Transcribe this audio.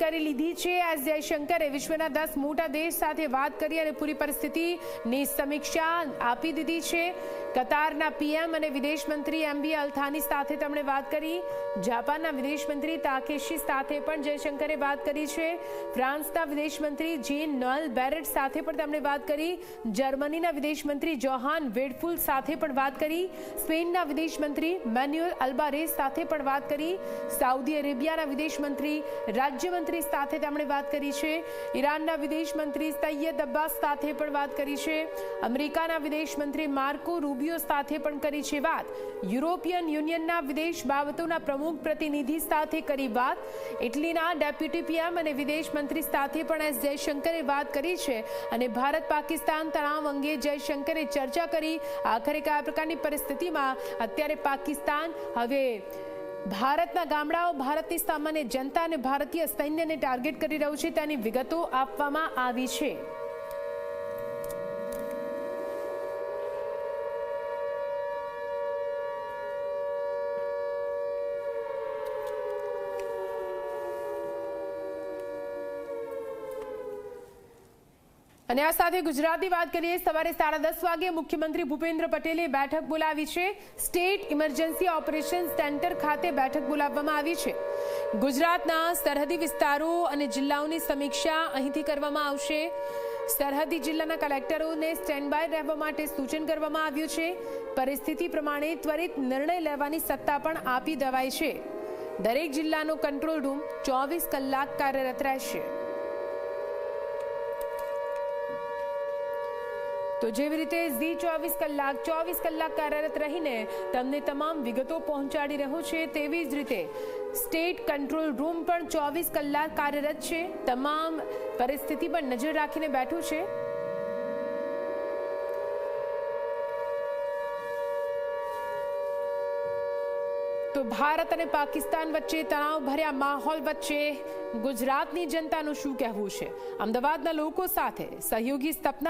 કરી લીધી છે। એસ જયશંકરે વિશ્વના 10 મોટા દેશ સાથે વાત કરી અને પૂરી પરિસ્થિતિની સમીક્ષા આપી દીધી છે। કતારના પીએમ અને વિદેશ મંત્રી એમબી અલથાની સાથે તેમણે વાત કરી। જાપાનના વિદેશ મંત્રી તાકેશી સાથે પણ જયશંકરે વાત કરી છે। ફ્રાન્સના વિદેશ મંત્રી જીન નોએલ બેરેટ સાથે પણ તેમણે વાત કરી। જર્મનીના વિદેશ મંત્રી જોહાન વેડફુલ સાથે પણ વાત કરી। સ્પેનના વિદેશ મંત્રી મેન્યુઅલ અલ્બારેસ સાથે પણ વાત કરી। સાઉદી અરેબિયાના વિદેશ મંત્રી રાજ્યમંત્રી સાથે તેમણે વાત કરી છે। ઈરાનના વિદેશ મંત્રી સૈયદ અબ્બાસ સાથે પણ વાત કરી છે। અમેરિકાના વિદેશ મંત્રી માર્કો રૂબિયો સાથે પણ કરી છે વાત। યુરોપિયન યુનિયનના વિદેશ બાબતોના પ્રમુખ પ્રતિનિધિ સાથે કરી વાત। ઇટલીના ડેપ્યુટી પીએમ અને વિદેશ મંત્રી સાથે પણ એસ જયશંકરે વાત કરી છે અને ભારત પાકિસ્તાન તણાવ અંગે જયશંકરે ચર્ચા કરી। આખરે કયા પ્રકારની પરિસ્થિતિમાં અત્યારે પાકિસ્તાન હવે ભારતના ગામડાઓ, ભારતની સામાન્ય જનતા અને ભારતીય સૈન્યને ટાર્ગેટ કરી રહ્યું છે તેની વિગતો આપવામાં આવી છે। અને આ સાથે ગુજરાતની વાત કરીએ। સવારે 10:30 વાગે મુખ્યમંત્રી ભૂપેન્દ્ર પટેલે બેઠક બોલાવી છે। સ્ટેટ ઇમરજન્સી ઓપરેશન સેન્ટર ખાતે બેઠક બોલાવવામાં આવી છે। ગુજરાતના સરહદી વિસ્તારો અને જિલ્લાઓની સમીક્ષા અહીંથી કરવામાં આવશે। સરહદી જિલ્લાના કલેક્ટરોને સ્ટેન્ડ બાય રહેવા માટે સૂચન કરવામાં આવ્યું છે। પરિસ્થિતિ પ્રમાણે ત્વરિત નિર્ણય લેવાની સત્તા પણ આપી દેવાઈ છે। દરેક જિલ્લાનો કંટ્રોલ રૂમ 24 કલાક કાર્યરત રહેશે। તો જેવી રીતે ઝી 24 કલાક કાર્યરત રહીને તમને તમામ વિગતો પહોંચાડી રહ્યો છે, તેવી જ રીતે સ્ટેટ કંટ્રોલ રૂમ પણ 24 કલાક કાર્યરત છે। તમામ પરિસ્થિતિ પર નજર રાખીને બેઠું છે। તો ભારત અને પાકિસ્તાન વચ્ચે તણાવભર્યા માહોલ વચ્ચે ગુજરાતની જનતાનું શું કહેવું છે? અમદાવાદના લોકો સાથે સહયોગી સ્થાપના